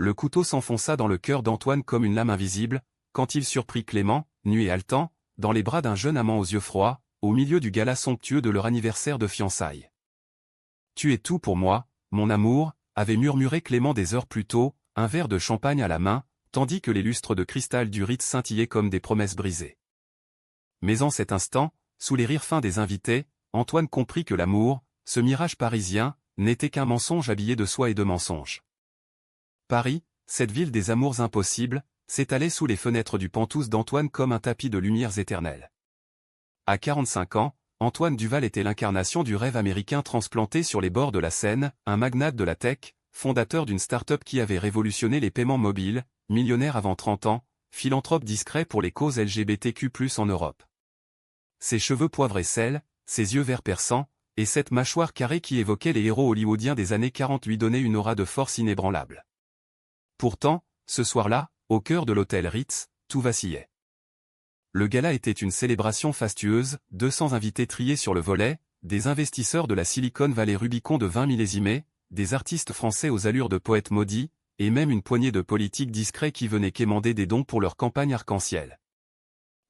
Le couteau s'enfonça dans le cœur d'Antoine comme une lame invisible, quand il surprit Clément, nu et haletant, dans les bras d'un jeune amant aux yeux froids, au milieu du gala somptueux de leur anniversaire de fiançailles. « Tu es tout pour moi, mon amour », avait murmuré Clément des heures plus tôt, un verre de champagne à la main, tandis que les lustres de cristal du Ritz scintillaient comme des promesses brisées. Mais en cet instant, sous les rires fins des invités, Antoine comprit que l'amour, ce mirage parisien, n'était qu'un mensonge habillé de soie et de mensonges. Paris, cette ville des amours impossibles, s'étalait sous les fenêtres du Pantouse d'Antoine comme un tapis de lumières éternelles. À 45 ans, Antoine Duval était l'incarnation du rêve américain transplanté sur les bords de la Seine, un magnate de la tech, fondateur d'une start-up qui avait révolutionné les paiements mobiles, millionnaire avant 30 ans, philanthrope discret pour les causes LGBTQ+ en Europe. Ses cheveux poivre et sel, ses yeux verts perçants, et cette mâchoire carrée qui évoquait les héros hollywoodiens des années 40 lui donnaient une aura de force inébranlable. Pourtant, ce soir-là, au cœur de l'hôtel Ritz, tout vacillait. Le gala était une célébration fastueuse, 200 invités triés sur le volet, des investisseurs de la Silicon Valley Rubicon de 20 millésimés, des artistes français aux allures de poètes maudits, et même une poignée de politiques discrets qui venaient quémander des dons pour leur campagne arc-en-ciel.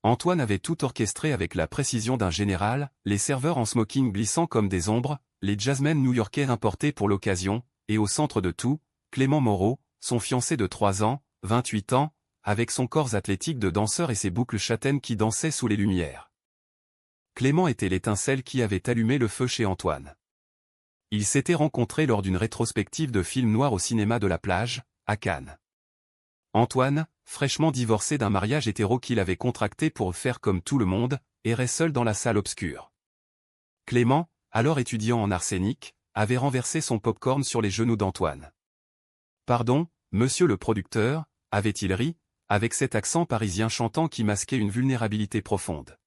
Antoine avait tout orchestré avec la précision d'un général, les serveurs en smoking glissant comme des ombres, les jazzmen new-yorkais importés pour l'occasion, et au centre de tout, Clément Moreau, son fiancé de 3 ans, 28 ans, avec son corps athlétique de danseur et ses boucles châtaines qui dansaient sous les lumières. Clément était l'étincelle qui avait allumé le feu chez Antoine. Ils s'étaient rencontrés lors d'une rétrospective de film noir au cinéma de la Plage, à Cannes. Antoine, fraîchement divorcé d'un mariage hétéro qu'il avait contracté pour faire comme tout le monde, errait seul dans la salle obscure. Clément, alors étudiant en arsenic, avait renversé son pop-corn sur les genoux d'Antoine. « Pardon, monsieur le producteur », avait-il ri, avec cet accent parisien chantant qui masquait une vulnérabilité profonde.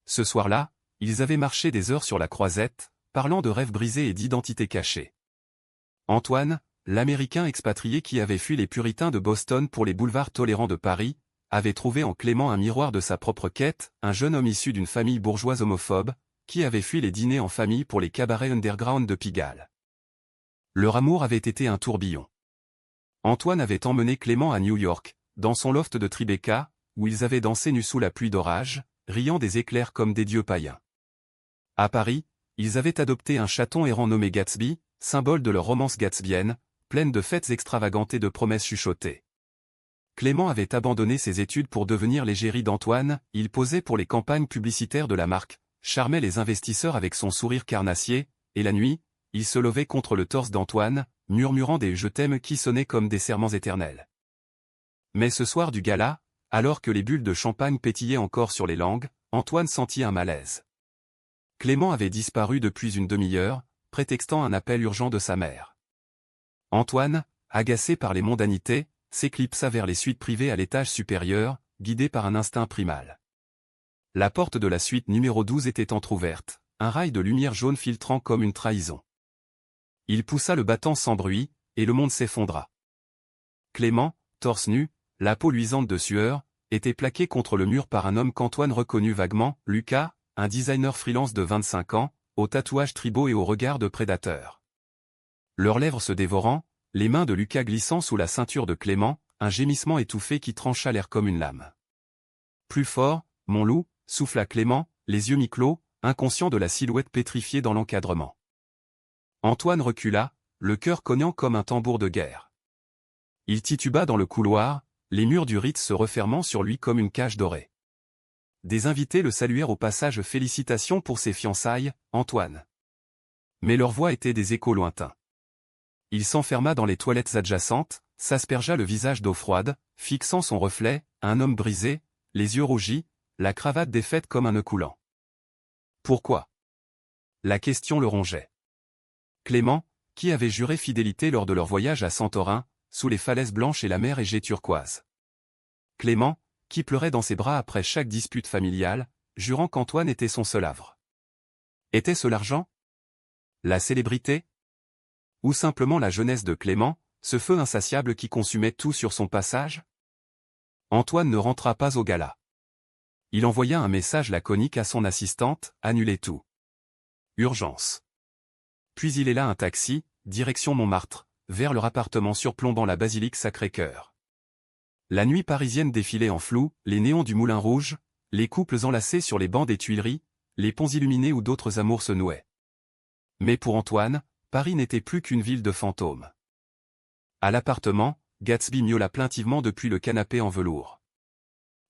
Ce soir-là, ils avaient marché des heures sur la croisette, parlant de rêves brisés et d'identités cachées. Antoine, l'Américain expatrié qui avait fui les puritains de Boston pour les boulevards tolérants de Paris, avait trouvé en Clément un miroir de sa propre quête, un jeune homme issu d'une famille bourgeoise homophobe, qui avait fui les dîners en famille pour les cabarets underground de Pigalle. Leur amour avait été un tourbillon. Antoine avait emmené Clément à New York, dans son loft de Tribeca, où ils avaient dansé nus sous la pluie d'orage, riant des éclairs comme des dieux païens. À Paris, ils avaient adopté un chaton errant nommé Gatsby, symbole de leur romance gatsbyenne, pleine de fêtes extravagantes et de promesses chuchotées. Clément avait abandonné ses études pour devenir l'égérie d'Antoine, il posait pour les campagnes publicitaires de la marque, charmait les investisseurs avec son sourire carnassier, et la nuit, il se levait contre le torse d'Antoine, murmurant des « je t'aime » qui sonnaient comme des serments éternels. Mais ce soir du gala, alors que les bulles de champagne pétillaient encore sur les langues, Antoine sentit un malaise. Clément avait disparu depuis une demi-heure, prétextant un appel urgent de sa mère. Antoine, agacé par les mondanités, s'éclipsa vers les suites privées à l'étage supérieur, guidé par un instinct primal. La porte de la suite numéro 12 était entr'ouverte, un rail de lumière jaune filtrant comme une trahison. Il poussa le battant sans bruit, et le monde s'effondra. Clément, torse nu, la peau luisante de sueur, était plaqué contre le mur par un homme qu'Antoine reconnut vaguement, Lucas, un designer freelance de 25 ans, aux tatouages tribaux et au regard de prédateur. Leurs lèvres se dévorant, les mains de Lucas glissant sous la ceinture de Clément, un gémissement étouffé qui trancha l'air comme une lame. « Plus fort, mon loup », souffla Clément, les yeux mi-clos, inconscient de la silhouette pétrifiée dans l'encadrement. Antoine recula, le cœur cognant comme un tambour de guerre. Il tituba dans le couloir, les murs du Ritz se refermant sur lui comme une cage dorée. Des invités le saluèrent au passage. « Félicitations pour ses fiançailles, Antoine. » Mais leurs voix étaient des échos lointains. Il s'enferma dans les toilettes adjacentes, s'aspergea le visage d'eau froide, fixant son reflet, un homme brisé, les yeux rougis, la cravate défaite comme un nœud coulant. Pourquoi? La question le rongeait. Clément, qui avait juré fidélité lors de leur voyage à Santorin, sous les falaises blanches et la mer Égée turquoise. Clément, qui pleurait dans ses bras après chaque dispute familiale, jurant qu'Antoine était son seul havre. Était-ce l'argent? La célébrité? Ou simplement la jeunesse de Clément, ce feu insatiable qui consumait tout sur son passage? Antoine ne rentra pas au gala. Il envoya un message laconique à son assistante, « Annulez tout. Urgence. » Puis il héla un taxi, direction Montmartre, vers leur appartement surplombant la basilique Sacré-Cœur. La nuit parisienne défilait en flou, les néons du Moulin Rouge, les couples enlacés sur les bancs des Tuileries, les ponts illuminés où d'autres amours se nouaient. Mais pour Antoine, Paris n'était plus qu'une ville de fantômes. À l'appartement, Gatsby miaula plaintivement depuis le canapé en velours.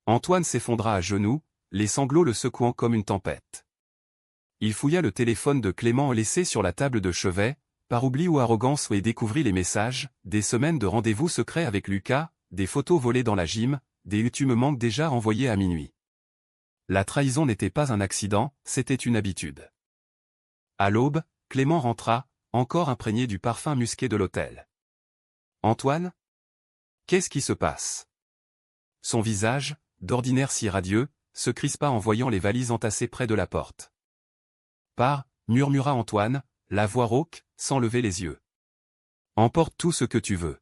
Antoine s'effondra à genoux, les sanglots le secouant comme une tempête. Il fouilla le téléphone de Clément laissé sur la table de chevet, par oubli ou arrogance, et découvrit les messages, des semaines de rendez-vous secrets avec Lucas, des photos volées dans la gym, des « tu me manques déjà » envoyés à minuit. La trahison n'était pas un accident, c'était une habitude. À l'aube, Clément rentra, encore imprégné du parfum musqué de l'hôtel. « Antoine ? Qu'est-ce qui se passe ?» Son visage, d'ordinaire si radieux, se crispa en voyant les valises entassées près de la porte. « Pars, » murmura Antoine, la voix rauque, sans lever les yeux. « Emporte tout ce que tu veux.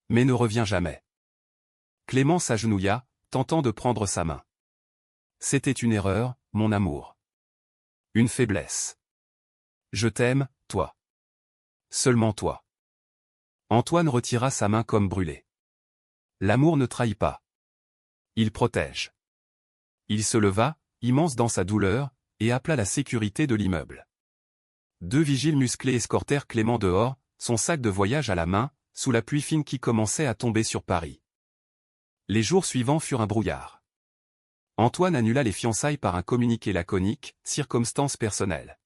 Mais ne reviens jamais. » Clément s'agenouilla, tentant de prendre sa main. « C'était une erreur, mon amour. Une faiblesse. Je t'aime, toi. Seulement toi. » Antoine retira sa main comme brûlée. L'amour ne trahit pas. Il protège. Il se leva, immense dans sa douleur, et appela la sécurité de l'immeuble. 2 vigiles musclés escortèrent Clément dehors, son sac de voyage à la main, sous la pluie fine qui commençait à tomber sur Paris. Les jours suivants furent un brouillard. Antoine annula les fiançailles par un communiqué laconique, circonstance personnelle.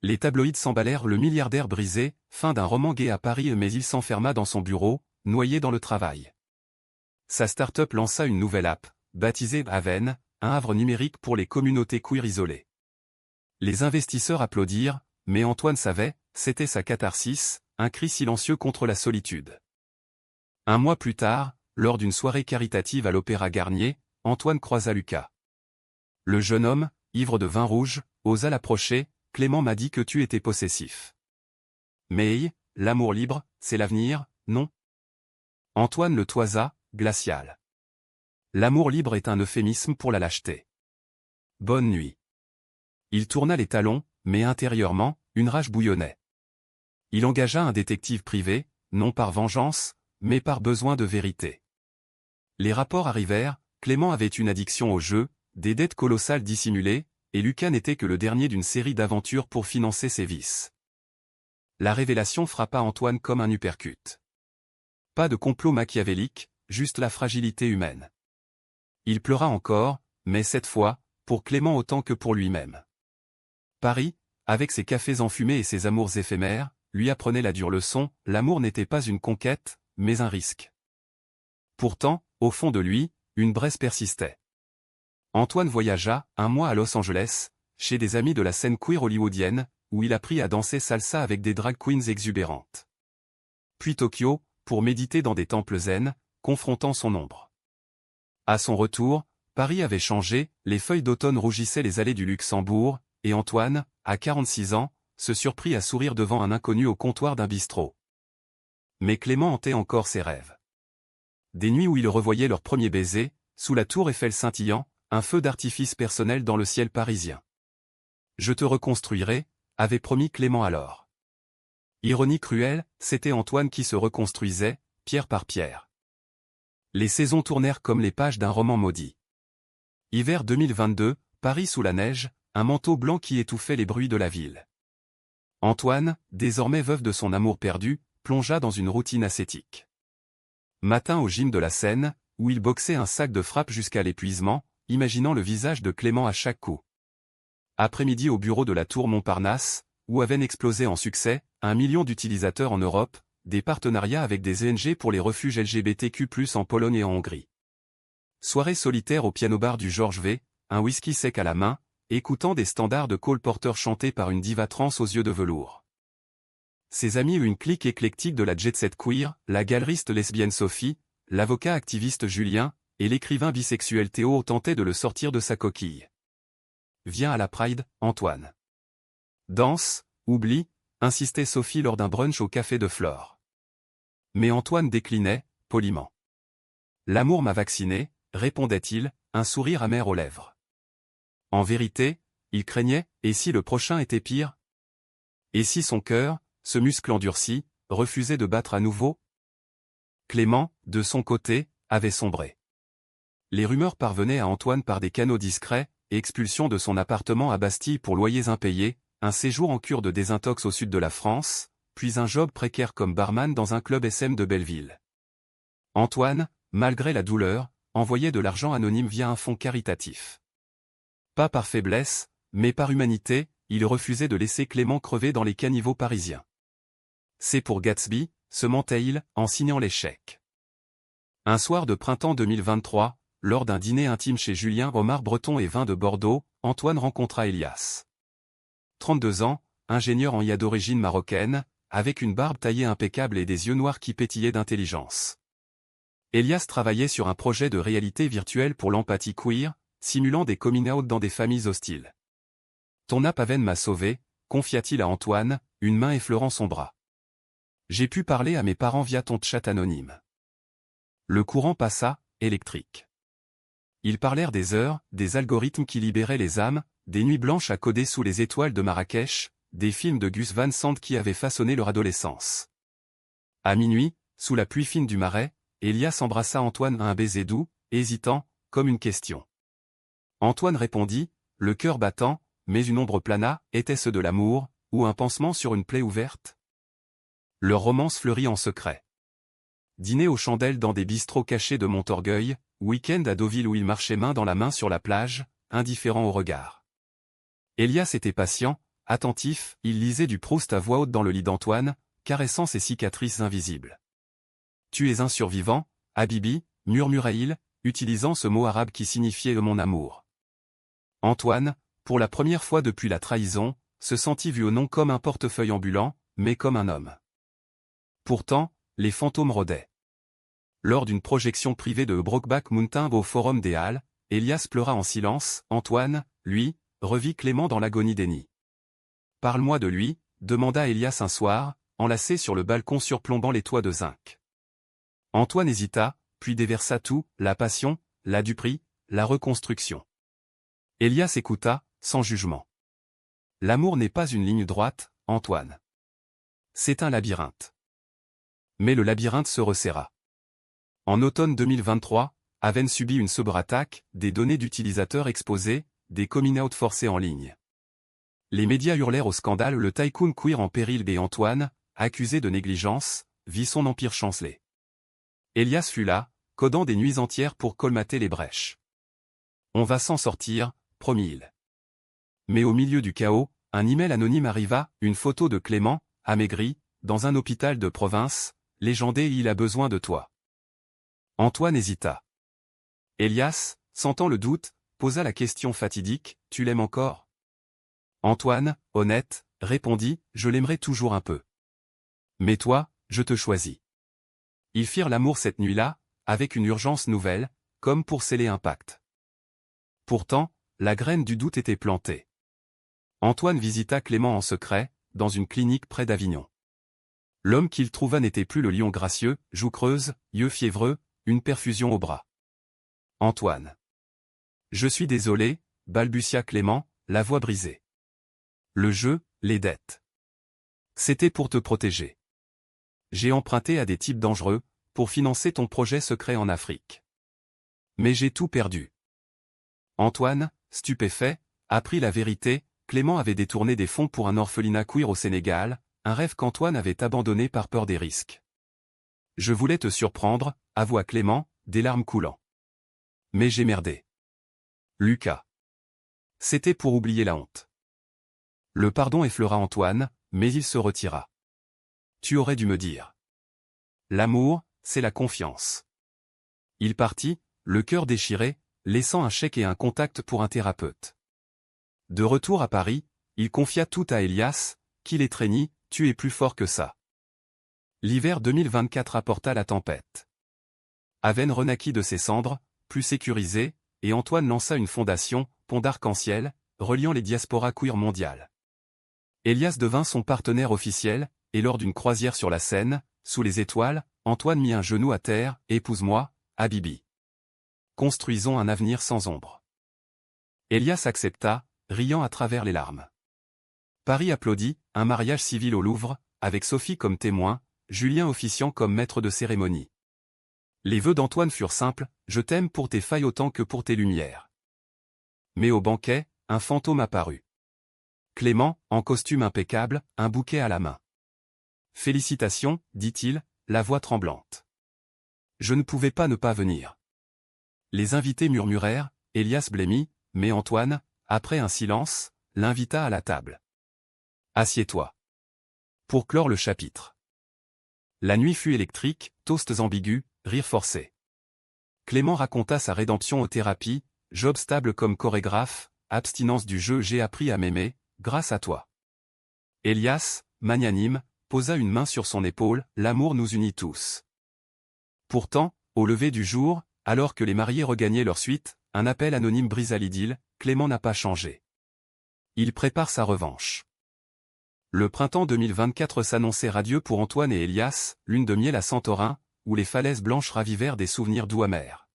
Les tabloïds s'emballèrent le milliardaire brisé, fin d'un roman gai à Paris, mais il s'enferma dans son bureau, noyé dans le travail. Sa start-up lança une nouvelle app, baptisée Haven, un havre numérique pour les communautés queer isolées. Les investisseurs applaudirent, mais Antoine savait, c'était sa catharsis, un cri silencieux contre la solitude. Un mois plus tard, lors d'une soirée caritative à l'Opéra Garnier, Antoine croisa Lucas. Le jeune homme, ivre de vin rouge, osa l'approcher. « Clément m'a dit que tu étais possessif. » « Mais, l'amour libre, c'est l'avenir, non ?» Antoine le toisa, glacial. « L'amour libre est un euphémisme pour la lâcheté. Bonne nuit. » Il tourna les talons, mais intérieurement, une rage bouillonnait. Il engagea un détective privé, non par vengeance, mais par besoin de vérité. Les rapports arrivèrent, Clément avait une addiction au jeu, des dettes colossales dissimulées, et Lucas n'était que le dernier d'une série d'aventures pour financer ses vices. La révélation frappa Antoine comme un uppercut. Pas de complot machiavélique, juste la fragilité humaine. Il pleura encore, mais cette fois, pour Clément autant que pour lui-même. Paris, avec ses cafés enfumés et ses amours éphémères, lui apprenait la dure leçon, l'amour n'était pas une conquête, mais un risque. Pourtant, au fond de lui, une braise persistait. Antoine voyagea, un mois à Los Angeles, chez des amis de la scène queer hollywoodienne, où il apprit à danser salsa avec des drag queens exubérantes. Puis Tokyo, pour méditer dans des temples zen, confrontant son ombre. À son retour, Paris avait changé, les feuilles d'automne rougissaient les allées du Luxembourg, et Antoine, à 46 ans, se surprit à sourire devant un inconnu au comptoir d'un bistrot. Mais Clément hantait encore ses rêves. Des nuits où il revoyait leur premier baiser, sous la tour Eiffel scintillant, un feu d'artifice personnel dans le ciel parisien. « Je te reconstruirai », avait promis Clément alors. Ironie cruelle, c'était Antoine qui se reconstruisait, pierre par pierre. Les saisons tournèrent comme les pages d'un roman maudit. Hiver 2022, Paris sous la neige, un manteau blanc qui étouffait les bruits de la ville. Antoine, désormais veuf de son amour perdu, plongea dans une routine ascétique. Matin au gym de la Seine, où il boxait un sac de frappe jusqu'à l'épuisement, imaginant le visage de Clément à chaque coup. Après-midi au bureau de la tour Montparnasse, où avaient explosé en succès, 1 million d'utilisateurs en Europe, des partenariats avec des ONG pour les refuges LGBTQ+, en Pologne et en Hongrie. Soirée solitaire au piano-bar du Georges V, un whisky sec à la main, écoutant des standards de Cole Porter chantés par une diva trans aux yeux de velours. Ses amis une clique éclectique de la jet-set queer, la galeriste lesbienne Sophie, l'avocat activiste Julien, et l'écrivain bisexuel Théo tentaient de le sortir de sa coquille. Viens à la Pride, Antoine. Danse, oublie, insistait Sophie lors d'un brunch au café de Flore. Mais Antoine déclinait, poliment. L'amour m'a vacciné, répondait-il, un sourire amer aux lèvres. En vérité, il craignait, et si le prochain était pire? Et si son cœur, ce muscle endurci, refusait de battre à nouveau? Clément, de son côté, avait sombré. Les rumeurs parvenaient à Antoine par des canaux discrets, expulsion de son appartement à Bastille pour loyers impayés, un séjour en cure de désintox au sud de la France, puis un job précaire comme barman dans un club SM de Belleville. Antoine, malgré la douleur, envoyait de l'argent anonyme via un fonds caritatif. Pas par faiblesse, mais par humanité, il refusait de laisser Clément crever dans les caniveaux parisiens. C'est pour Gatsby, se mentait-il, en signant les chèques. Un soir de printemps 2023, lors d'un dîner intime chez Julien Omar Breton et vin de Bordeaux, Antoine rencontra Elias. 32 ans, ingénieur en IA d'origine marocaine, avec une barbe taillée impeccable et des yeux noirs qui pétillaient d'intelligence. Elias travaillait sur un projet de réalité virtuelle pour l'empathie queer, simulant des coming out dans des familles hostiles. Ton app Aven m'a sauvé, confia-t-il à Antoine, une main effleurant son bras. J'ai pu parler à mes parents via ton chat anonyme. Le courant passa, électrique. Ils parlèrent des heures, des algorithmes qui libéraient les âmes, des nuits blanches à coder sous les étoiles de Marrakech, des films de Gus Van Sant qui avaient façonné leur adolescence. À minuit, sous la pluie fine du Marais, Elias embrassa Antoine à un baiser doux, hésitant, comme une question. Antoine répondit, le cœur battant, mais une ombre plana, était-ce de l'amour, ou un pansement sur une plaie ouverte? Leur romance fleurit en secret. Dîner aux chandelles dans des bistrots cachés de Montorgueil, week-end à Deauville où ils marchaient main dans la main sur la plage, indifférents au regard. Elias était patient, attentif, il lisait du Proust à voix haute dans le lit d'Antoine, caressant ses cicatrices invisibles. Tu es un survivant, Habibi, murmura-t-il, utilisant ce mot arabe qui signifiait mon amour. Antoine, pour la première fois depuis la trahison, se sentit vu non comme un portefeuille ambulant, mais comme un homme. Pourtant, les fantômes rôdaient. Lors d'une projection privée de Brokeback Mountain au Forum des Halles, Elias pleura en silence, Antoine, lui, revit Clément dans l'agonie des nids. Parle-moi de lui, demanda Elias un soir, enlacé sur le balcon surplombant les toits de zinc. Antoine hésita, puis déversa tout, la passion, la duperie, la reconstruction. Elias écouta, sans jugement. L'amour n'est pas une ligne droite, Antoine. C'est un labyrinthe. Mais le labyrinthe se resserra. En automne 2023, Aven subit une cyberattaque, des données d'utilisateurs exposées, des coming out forcés en ligne. Les médias hurlèrent au scandale, le tycoon queer en péril et Antoine, accusé de négligence, vit son empire chanceler. Elias fut là, codant des nuits entières pour colmater les brèches. On va s'en sortir, promit-il. Mais au milieu du chaos, un email anonyme arriva, une photo de Clément, amaigri, dans un hôpital de province, légendé, il a besoin de toi. Antoine hésita. Elias, sentant le doute, posa la question fatidique, tu l'aimes encore? Antoine, honnête, répondit, je l'aimerai toujours un peu. Mais toi, je te choisis. Ils firent l'amour cette nuit-là, avec une urgence nouvelle, comme pour sceller un pacte. Pourtant, la graine du doute était plantée. Antoine visita Clément en secret, dans une clinique près d'Avignon. L'homme qu'il trouva n'était plus le lion gracieux, joues creuses, yeux fiévreux, une perfusion au bras. Antoine. Je suis désolé, balbutia Clément, la voix brisée. Le jeu, les dettes. C'était pour te protéger. J'ai emprunté à des types dangereux, pour financer ton projet secret en Afrique. Mais j'ai tout perdu. Antoine, stupéfait, apprit la vérité, Clément avait détourné des fonds pour un orphelinat queer au Sénégal, un rêve qu'Antoine avait abandonné par peur des risques. Je voulais te surprendre, avoua Clément, des larmes coulant. Mais j'ai merdé. Lucas. C'était pour oublier la honte. Le pardon effleura Antoine, mais il se retira. Tu aurais dû me dire. L'amour, c'est la confiance. Il partit, le cœur déchiré, laissant un chèque et un contact pour un thérapeute. De retour à Paris, il confia tout à Elias, qui l'étreignit, tu es plus fort que ça. L'hiver 2024 apporta la tempête. Aven renaquit de ses cendres, plus sécurisée, et Antoine lança une fondation, Pont d'Arc-en-Ciel, reliant les diasporas queer mondiales. Elias devint son partenaire officiel, et lors d'une croisière sur la Seine, sous les étoiles, Antoine mit un genou à terre, épouse-moi, Habibi. Construisons un avenir sans ombre. Elias accepta, riant à travers les larmes. Paris applaudit, un mariage civil au Louvre, avec Sophie comme témoin, Julien officiant comme maître de cérémonie. Les vœux d'Antoine furent simples, je t'aime pour tes failles autant que pour tes lumières. Mais au banquet, un fantôme apparut. Clément, en costume impeccable, un bouquet à la main. Félicitations, dit-il, la voix tremblante. Je ne pouvais pas ne pas venir. Les invités murmurèrent, Elias blêmit, mais Antoine, après un silence, l'invita à la table. Assieds-toi. Pour clore le chapitre. La nuit fut électrique, toasts ambigus, rires forcés. Clément raconta sa rédemption aux thérapies, job stable comme chorégraphe, abstinence du jeu, j'ai appris à m'aimer, grâce à toi. Elias, magnanime, posa une main sur son épaule, l'amour nous unit tous. Pourtant, au lever du jour, alors que les mariés regagnaient leur suite, un appel anonyme brisa l'idylle, Clément n'a pas changé. Il prépare sa revanche. Le printemps 2024 s'annonçait radieux pour Antoine et Elias, lune de miel à Santorin, où les falaises blanches ravivèrent des souvenirs doux amers.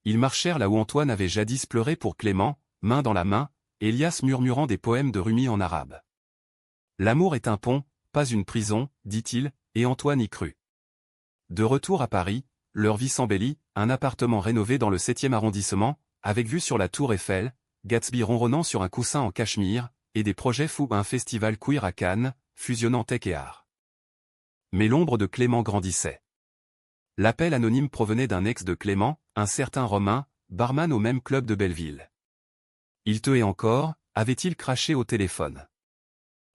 Ils marchèrent là où Antoine avait jadis pleuré pour Clément, main dans la main, Elias murmurant des poèmes de Rumi en arabe. L'amour est un pont, pas une prison, dit-il, et Antoine y crut. De retour à Paris, leur vie s'embellit, un appartement rénové dans le 7e arrondissement, avec vue sur la tour Eiffel, Gatsby ronronnant sur un coussin en cachemire, et des projets fous, un festival queer à Cannes, fusionnant tech et art. Mais l'ombre de Clément grandissait. L'appel anonyme provenait d'un ex de Clément, un certain Romain, barman au même club de Belleville. Il te hait encore, avait-il craché au téléphone.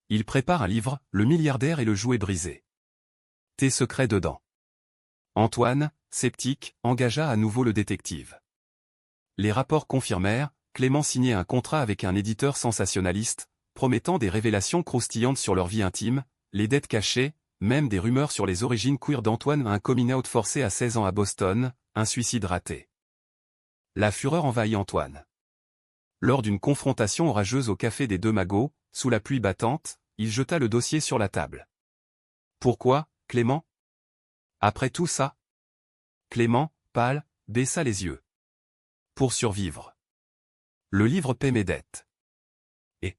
Il prépare un livre, Le milliardaire et le jouet brisé. Tes secrets dedans. Antoine, sceptique, engagea à nouveau le détective. Les rapports confirmèrent, Clément signait un contrat avec un éditeur sensationnaliste, promettant des révélations croustillantes sur leur vie intime, les dettes cachées, même des rumeurs sur les origines queer d'Antoine, un coming out forcé à 16 ans à Boston, un suicide raté. La fureur envahit Antoine. Lors d'une confrontation orageuse au café des Deux Magots, sous la pluie battante, il jeta le dossier sur la table. Pourquoi, Clément? Après tout ça? Clément, pâle, baissa les yeux. Pour survivre. Le livre paie mes dettes. Et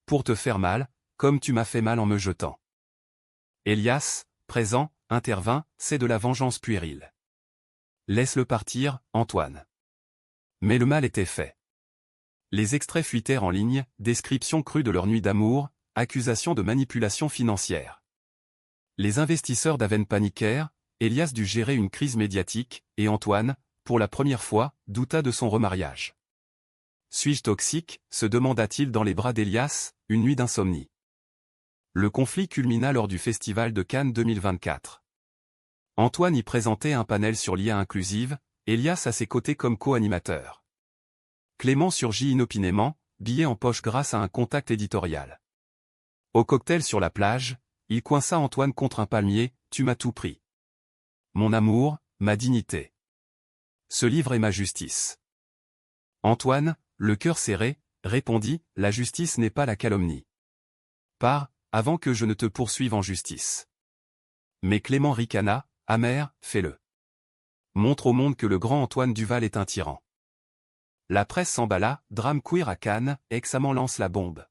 pour te faire mal, comme tu m'as fait mal en me jetant. Elias, présent, intervint, c'est de la vengeance puérile. Laisse-le partir, Antoine. Mais le mal était fait. Les extraits fuitèrent en ligne, descriptions crues de leur nuit d'amour, accusations de manipulation financière. Les investisseurs d'Aven paniquèrent, Elias dut gérer une crise médiatique, et Antoine, pour la première fois, douta de son remariage. Suis-je toxique, se demanda-t-il dans les bras d'Elias, une nuit d'insomnie. Le conflit culmina lors du Festival de Cannes 2024. Antoine y présentait un panel sur l'IA inclusive, Elias à ses côtés comme co-animateur. Clément surgit inopinément, billet en poche grâce à un contact éditorial. Au cocktail sur la plage, il coinça Antoine contre un palmier, tu m'as tout pris. Mon amour, ma dignité. Ce livre est ma justice. Antoine, le cœur serré, répondit, la justice n'est pas la calomnie. Pars, avant que je ne te poursuive en justice. Mais Clément ricana, amer, fais-le. Montre au monde que le grand Antoine Duval est un tyran. La presse s'emballa, drame queer à Cannes, ex-amant lance la bombe.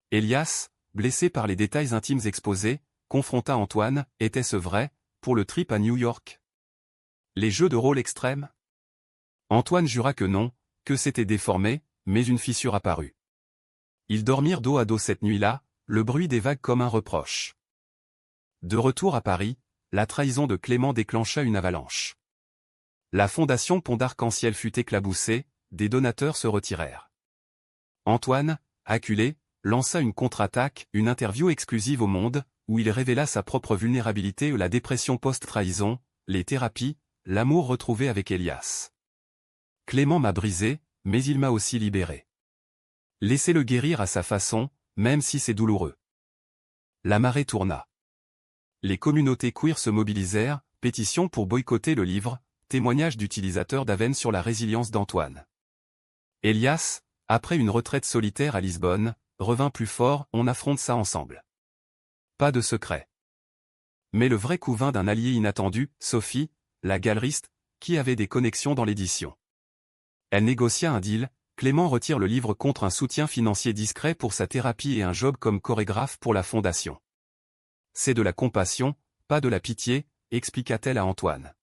Elias, blessé par les détails intimes exposés, confronta Antoine, était-ce vrai, pour le trip à New York? Les jeux de rôle extrêmes? Antoine jura que non, que c'était déformé, mais une fissure apparut. Ils dormirent dos à dos cette nuit-là, le bruit des vagues comme un reproche. De retour à Paris, la trahison de Clément déclencha une avalanche. La fondation Pont d'Arc-en-Ciel fut éclaboussée, des donateurs se retirèrent. Antoine, acculé, lança une contre-attaque, une interview exclusive au Monde, où il révéla sa propre vulnérabilité, la dépression post-trahison, les thérapies, l'amour retrouvé avec Elias. Clément m'a brisé, mais il m'a aussi libéré. Laissez-le guérir à sa façon, même si c'est douloureux. La marée tourna. Les communautés queer se mobilisèrent, pétition pour boycotter le livre, témoignage d'utilisateurs d'Aven sur la résilience d'Antoine. Elias, après une retraite solitaire à Lisbonne, revint plus fort, on affronte ça ensemble. Pas de secret. Mais le vrai coup vint d'un allié inattendu, Sophie, la galeriste, qui avait des connexions dans l'édition. Elle négocia un deal, Clément retire le livre contre un soutien financier discret pour sa thérapie et un job comme chorégraphe pour la fondation. C'est de la compassion, pas de la pitié, expliqua-t-elle à Antoine.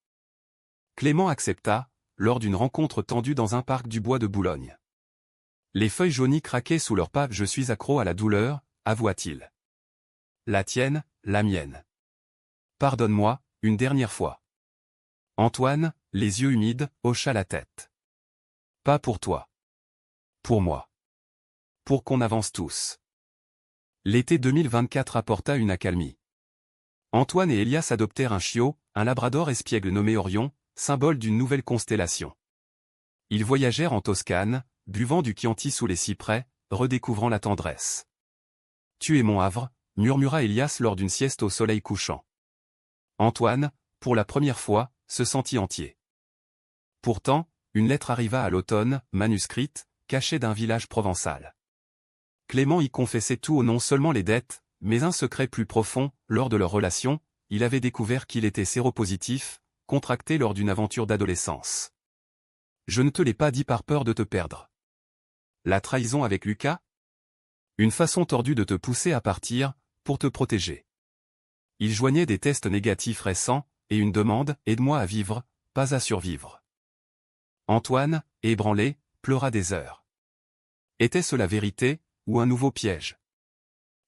Clément accepta, lors d'une rencontre tendue dans un parc du bois de Boulogne. Les feuilles jaunies craquaient sous leurs pas. Je suis accro à la douleur, avoua-t-il. La tienne, la mienne. Pardonne-moi, une dernière fois. Antoine, les yeux humides, hocha la tête. Pas pour toi. Pour moi. Pour qu'on avance tous. L'été 2024 apporta une accalmie. Antoine et Elias adoptèrent un chiot, un labrador espiègle nommé Orion, symbole d'une nouvelle constellation. Ils voyagèrent en Toscane, buvant du Chianti sous les cyprès, redécouvrant la tendresse. « Tu es mon havre », murmura Elias lors d'une sieste au soleil couchant. Antoine, pour la première fois, se sentit entier. Pourtant, une lettre arriva à l'automne, manuscrite, cachée d'un village provençal. Clément y confessait tout, non seulement les dettes, mais un secret plus profond. Lors de leur relation, il avait découvert qu'il était séropositif, contracté lors d'une aventure d'adolescence. Je ne te l'ai pas dit par peur de te perdre. La trahison avec Lucas? Une façon tordue de te pousser à partir, pour te protéger. Il joignait des tests négatifs récents, et une demande, aide-moi à vivre, pas à survivre. Antoine, ébranlé, pleura des heures. Était-ce la vérité, ou un nouveau piège?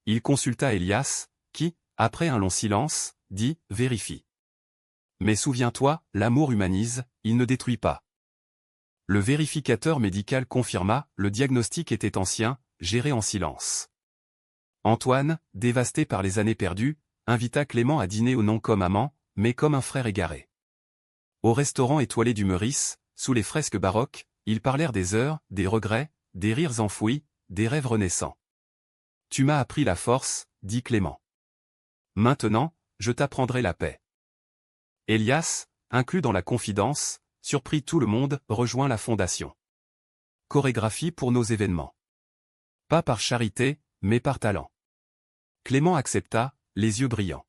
Il consulta Elias, qui, après un long silence, dit « Vérifie. » Mais souviens-toi, l'amour humanise, il ne détruit pas. Le vérificateur médical confirma, le diagnostic était ancien, géré en silence. Antoine, dévasté par les années perdues, invita Clément à dîner non comme amant, mais comme un frère égaré. Au restaurant étoilé du Meurice, sous les fresques baroques, ils parlèrent des heures, des regrets, des rires enfouis, des rêves renaissants. « Tu m'as appris la force, dit Clément. Maintenant, je t'apprendrai la paix. » Elias, inclus dans la confidence, surprit tout le monde, rejoint la fondation. Chorégraphie pour nos événements. Pas par charité, mais par talent. Clément accepta, les yeux brillants.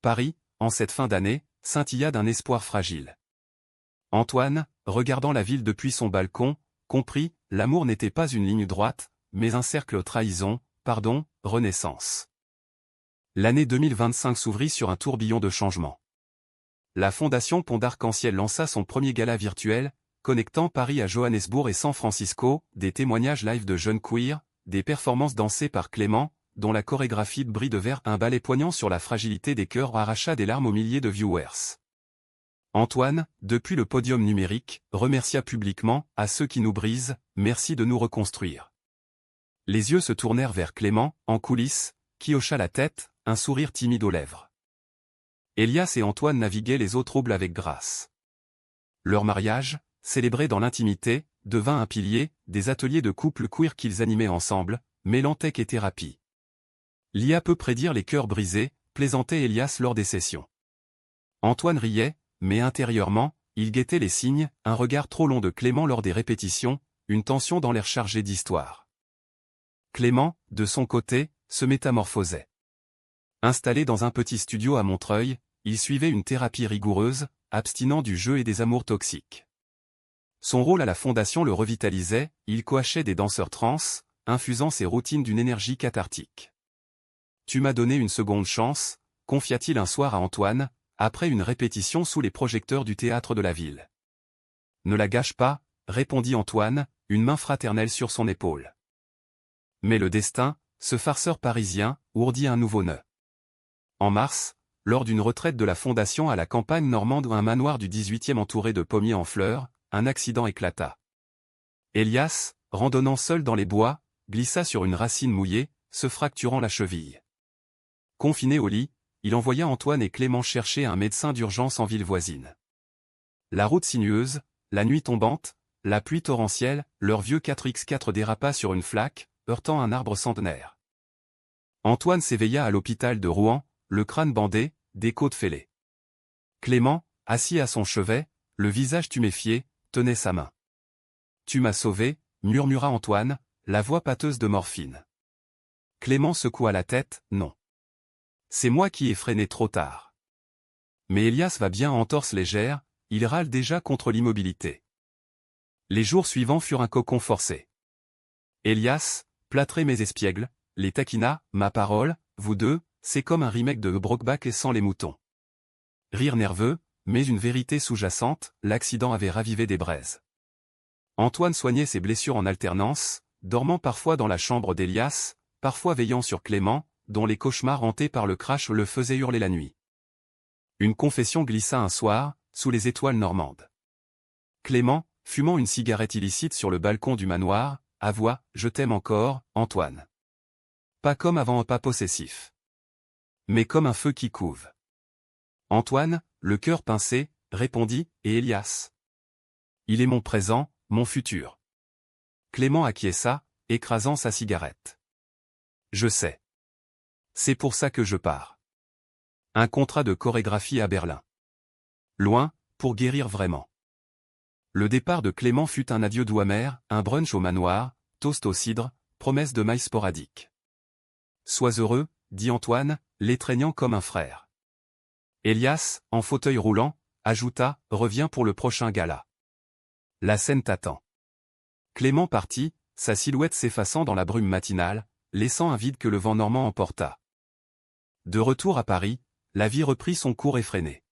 Paris, en cette fin d'année, scintilla d'un espoir fragile. Antoine, regardant la ville depuis son balcon, comprit, l'amour n'était pas une ligne droite, mais un cercle trahison, pardon, renaissance. L'année 2025 s'ouvrit sur un tourbillon de changements. La Fondation Pont d'Arc-en-Ciel lança son premier gala virtuel, connectant Paris à Johannesburg et San Francisco, des témoignages live de jeunes queers, des performances dansées par Clément, dont la chorégraphie brille de vert, un ballet poignant sur la fragilité des cœurs arracha des larmes aux milliers de viewers. Antoine, depuis le podium numérique, remercia publiquement, à ceux qui nous brisent, merci de nous reconstruire. Les yeux se tournèrent vers Clément, en coulisses, qui hocha la tête, un sourire timide aux lèvres. Elias et Antoine naviguaient les eaux troubles avec grâce. Leur mariage, célébré dans l'intimité, devint un pilier, des ateliers de couple queer qu'ils animaient ensemble, mêlant tech et thérapie. L'IA peut prédire les cœurs brisés, plaisantait Elias lors des sessions. Antoine riait, mais intérieurement, il guettait les signes, un regard trop long de Clément lors des répétitions, une tension dans l'air chargé d'histoire. Clément, de son côté, se métamorphosait. Installé dans un petit studio à Montreuil, il suivait une thérapie rigoureuse, abstinent du jeu et des amours toxiques. Son rôle à la fondation le revitalisait, il coachait des danseurs trans, infusant ses routines d'une énergie cathartique. « Tu m'as donné une seconde chance », confia-t-il un soir à Antoine, après une répétition sous les projecteurs du théâtre de la ville. « Ne la gâche pas », répondit Antoine, une main fraternelle sur son épaule. Mais le destin, ce farceur parisien, ourdit un nouveau nœud. En mars, lors d'une retraite de la Fondation à la campagne normande ou un manoir du 18e entouré de pommiers en fleurs, un accident éclata. Elias, randonnant seul dans les bois, glissa sur une racine mouillée, se fracturant la cheville. Confiné au lit, il envoya Antoine et Clément chercher un médecin d'urgence en ville voisine. La route sinueuse, la nuit tombante, la pluie torrentielle, leur vieux 4x4 dérapa sur une flaque, heurtant un arbre centenaire. Antoine s'éveilla à l'hôpital de Rouen, le crâne bandé, des côtes fêlées. Clément, assis à son chevet, le visage tuméfié, tenait sa main. « Tu m'as sauvé », murmura Antoine, la voix pâteuse de morphine. Clément secoua la tête, « Non. C'est moi qui ai freiné trop tard. » Mais Elias va bien entorse légère, il râle déjà contre l'immobilité. Les jours suivants furent un cocon forcé. Elias, plâtré mais espiègle, les taquina, ma parole, vous deux, c'est comme un remake de Brokeback et sans les moutons. Rire nerveux, mais une vérité sous-jacente, l'accident avait ravivé des braises. Antoine soignait ses blessures en alternance, dormant parfois dans la chambre d'Elias, parfois veillant sur Clément, dont les cauchemars hantés par le crash le faisaient hurler la nuit. Une confession glissa un soir, sous les étoiles normandes. Clément, fumant une cigarette illicite sur le balcon du manoir, avoua « Je t'aime encore, Antoine. » Pas comme avant un pas possessif. Mais comme un feu qui couve. Antoine, le cœur pincé, répondit « Et Elias ? » Il est mon présent, mon futur. Clément acquiesça, écrasant sa cigarette. Je sais. C'est pour ça que je pars. Un contrat de chorégraphie à Berlin. Loin, pour guérir vraiment. Le départ de Clément fut un adieu doux amer, un brunch au manoir, toast au cidre, promesse de mailles sporadiques. Sois heureux, dit Antoine, l'étreignant comme un frère. Elias, en fauteuil roulant, ajouta, reviens pour le prochain gala. La scène t'attend. Clément partit, sa silhouette s'effaçant dans la brume matinale, laissant un vide que le vent normand emporta. De retour à Paris, la vie reprit son cours effréné.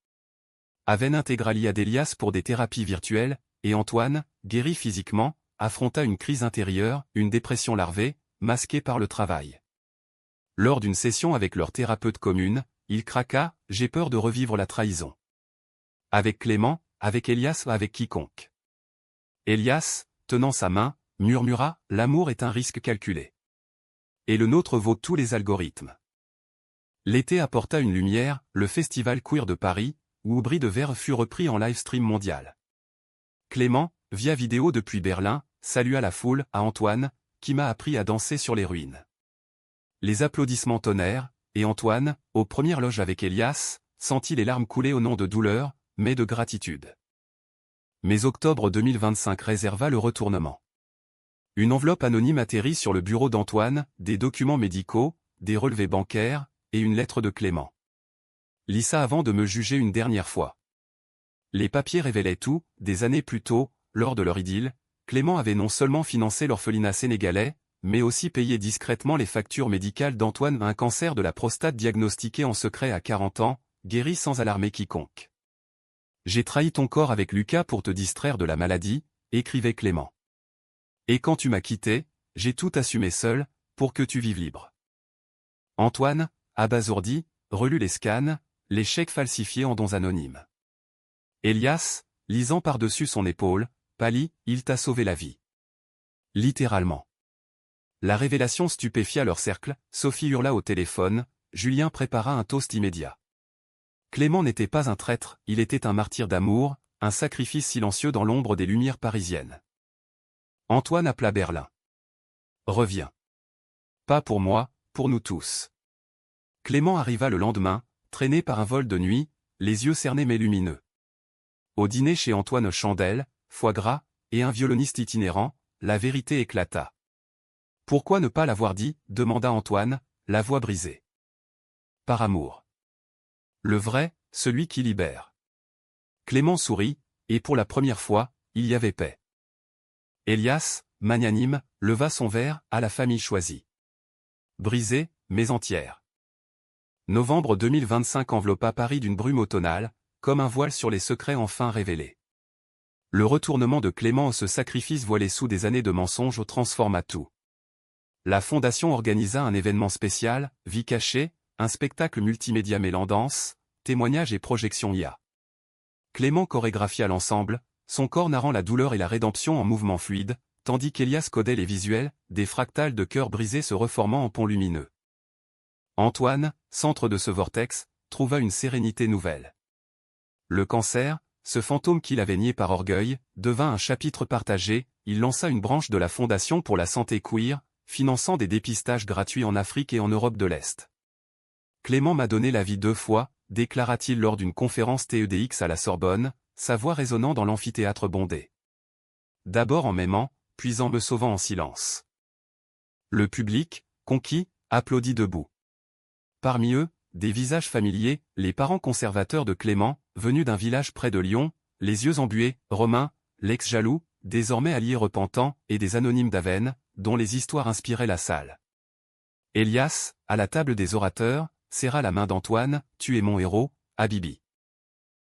Aven Integralia d'Elias pour des thérapies virtuelles, et Antoine, guéri physiquement, affronta une crise intérieure, une dépression larvée, masquée par le travail. Lors d'une session avec leur thérapeute commune, il craqua « J'ai peur de revivre la trahison. » Avec Clément, avec Elias ou avec quiconque. Elias, tenant sa main, murmura « L'amour est un risque calculé. Et le nôtre vaut tous les algorithmes. » L'été apporta une lumière, le festival queer de Paris, où Bris de verre fut repris en live stream mondial. Clément, via vidéo depuis Berlin, salua la foule à Antoine, qui m'a appris à danser sur les ruines. Les applaudissements tonnèrent, et Antoine, aux premières loges avec Elias, sentit les larmes couler au nom de douleur, mais de gratitude. Mais octobre 2025 réserva le retournement. Une enveloppe anonyme atterrit sur le bureau d'Antoine, des documents médicaux, des relevés bancaires, et une lettre de Clément. Lis ça avant de me juger une dernière fois. Les papiers révélaient tout, des années plus tôt, lors de leur idylle, Clément avait non seulement financé l'orphelinat sénégalais, mais aussi payé discrètement les factures médicales d'Antoine, un cancer de la prostate diagnostiqué en secret à 40 ans, guéri sans alarmer quiconque. J'ai trahi ton corps avec Lucas pour te distraire de la maladie, écrivait Clément. Et quand tu m'as quitté, j'ai tout assumé seul, pour que tu vives libre. Antoine, abasourdi, relut les scans, les chèques falsifiés en dons anonymes. Elias, lisant par-dessus son épaule, pâlit, il t'a sauvé la vie. Littéralement. La révélation stupéfia leur cercle, Sophie hurla au téléphone, Julien prépara un toast immédiat. Clément n'était pas un traître, il était un martyr d'amour, un sacrifice silencieux dans l'ombre des lumières parisiennes. Antoine appela Berlin. Reviens. Pas pour moi, pour nous tous. Clément arriva le lendemain, traîné par un vol de nuit, les yeux cernés mais lumineux. Au dîner chez Antoine Chandelle, foie gras, et un violoniste itinérant, la vérité éclata. Pourquoi ne pas l'avoir dit, demanda Antoine, la voix brisée. Par amour. Le vrai, celui qui libère. Clément sourit, et pour la première fois, il y avait paix. Elias, magnanime, leva son verre à la famille choisie. Brisée, mais entière. Novembre 2025 enveloppa Paris d'une brume automnale, comme un voile sur les secrets enfin révélés. Le retournement de Clément, ce sacrifice voilé sous des années de mensonges, transforma tout. La Fondation organisa un événement spécial, Vie cachée, un spectacle multimédia mêlant danse, témoignages et projections IA. Clément chorégraphia l'ensemble, son corps narrant la douleur et la rédemption en mouvements fluides, tandis qu'Elias codait les visuels, des fractales de cœurs brisés se reformant en ponts lumineux. Antoine, centre de ce vortex, trouva une sérénité nouvelle. Le cancer, ce fantôme qu'il avait nié par orgueil, devint un chapitre partagé, il lança une branche de la Fondation pour la santé queer, finançant des dépistages gratuits en Afrique et en Europe de l'Est. Clément m'a donné la vie 2 fois, déclara-t-il lors d'une conférence TEDx à la Sorbonne, sa voix résonnant dans l'amphithéâtre bondé. D'abord en m'aimant, puis en me sauvant en silence. Le public, conquis, applaudit debout. Parmi eux, des visages familiers, les parents conservateurs de Clément, venus d'un village près de Lyon, les yeux embués, Romain, l'ex-jaloux, désormais allié repentant, et des anonymes d'Aven, dont les histoires inspiraient la salle. Elias, à la table des orateurs, serra la main d'Antoine, « Tu es mon héros, Habibi ».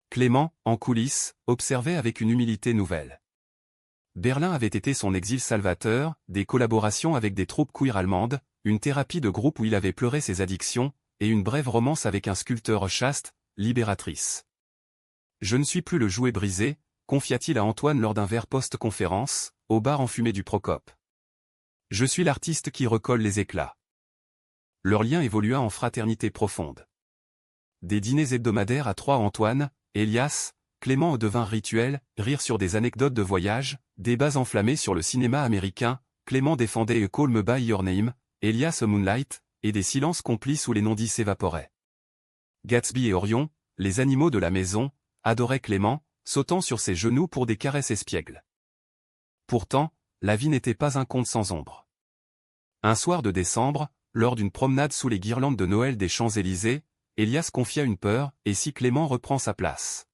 Clément, en coulisses, observait avec une humilité nouvelle. Berlin avait été son exil salvateur, des collaborations avec des troupes queer allemandes, une thérapie de groupe où il avait pleuré ses addictions, et une brève romance avec un sculpteur chaste, libératrice. « Je ne suis plus le jouet brisé », confia-t-il à Antoine lors d'un verre post-conférence, au bar enfumé du Procope. « Je suis l'artiste qui recolle les éclats. » Leur lien évolua en fraternité profonde. Des dîners hebdomadaires à trois, Antoine, Elias, Clément devinrent rituels, rire sur des anecdotes de voyage, débats enflammés sur le cinéma américain, Clément défendait A Call Me By Your Name, Elias A Moonlight, et des silences complices où les non-dits s'évaporaient. Gatsby et Orion, les animaux de la maison, adoraient Clément, sautant sur ses genoux pour des caresses espiègles. Pourtant, la vie n'était pas un conte sans ombre. Un soir de décembre, lors d'une promenade sous les guirlandes de Noël des Champs-Élysées, Elias confia une peur, « Et si Clément reprend sa place ?»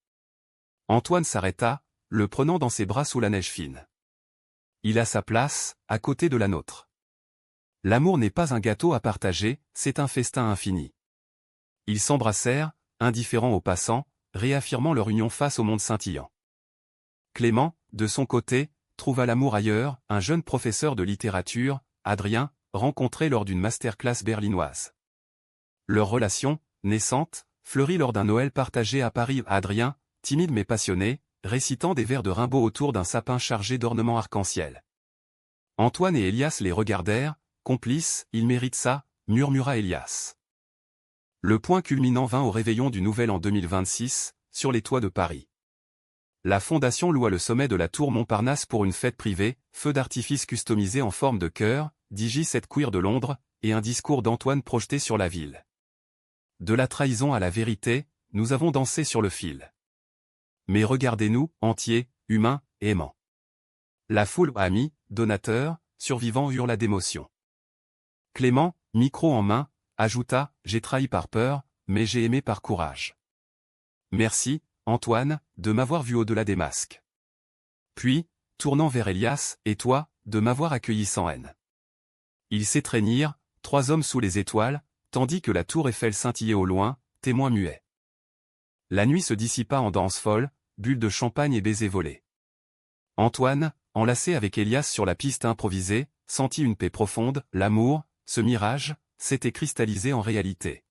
Antoine s'arrêta, le prenant dans ses bras sous la neige fine. « Il a sa place, à côté de la nôtre. L'amour n'est pas un gâteau à partager, c'est un festin infini. » Ils s'embrassèrent, indifférents aux passants, réaffirmant leur union face au monde scintillant. Clément, de son côté, trouva l'amour ailleurs, un jeune professeur de littérature, Adrien, rencontré lors d'une masterclass berlinoise. Leur relation, naissante, fleurit lors d'un Noël partagé à Paris. Adrien, timide mais passionné, récitant des vers de Rimbaud autour d'un sapin chargé d'ornements arc-en-ciel. Antoine et Elias les regardèrent, complices, « Il mérite ça », murmura Elias. Le point culminant vint au réveillon du Nouvel An 2026, sur les toits de Paris. La fondation loua le sommet de la tour Montparnasse pour une fête privée, feux d'artifice customisés en forme de cœur, DJ7 queer de Londres, et un discours d'Antoine projeté sur la ville. De la trahison à la vérité, nous avons dansé sur le fil. Mais regardez-nous, entiers, humains, aimants. La foule, amis, donateurs, survivants hurla d'émotion. Clément, micro en main, ajouta, « J'ai trahi par peur, mais j'ai aimé par courage. Merci, Antoine, de m'avoir vu au-delà des masques. » Puis, tournant vers Elias, « Et toi, de m'avoir accueilli sans haine. » Ils s'étreignirent, trois hommes sous les étoiles, tandis que la tour Eiffel scintillait au loin, témoin muet. La nuit se dissipa en danse folle, bulles de champagne et baisers volés. Antoine, enlacé avec Elias sur la piste improvisée, sentit une paix profonde, l'amour, ce mirage, s'était cristallisé en réalité.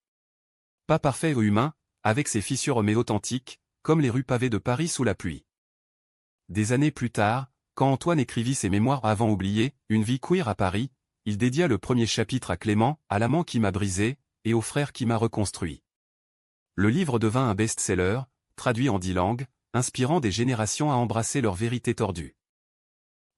Pas parfait ou humain, avec ses fissures mais authentiques, comme les rues pavées de Paris sous la pluie. Des années plus tard, quand Antoine écrivit ses mémoires avant oubliées, Une vie queer à Paris, il dédia le premier chapitre à Clément, à l'amant qui m'a brisé, et au frère qui m'a reconstruit. Le livre devint un best-seller, traduit en 10 langues, inspirant des générations à embrasser leur vérité tordue.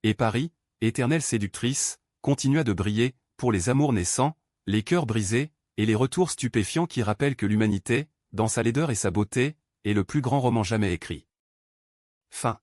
Et Paris, éternelle séductrice, continua de briller, pour les amours naissants, les cœurs brisés, et les retours stupéfiants qui rappellent que l'humanité, dans sa laideur et sa beauté, est le plus grand roman jamais écrit. Fin.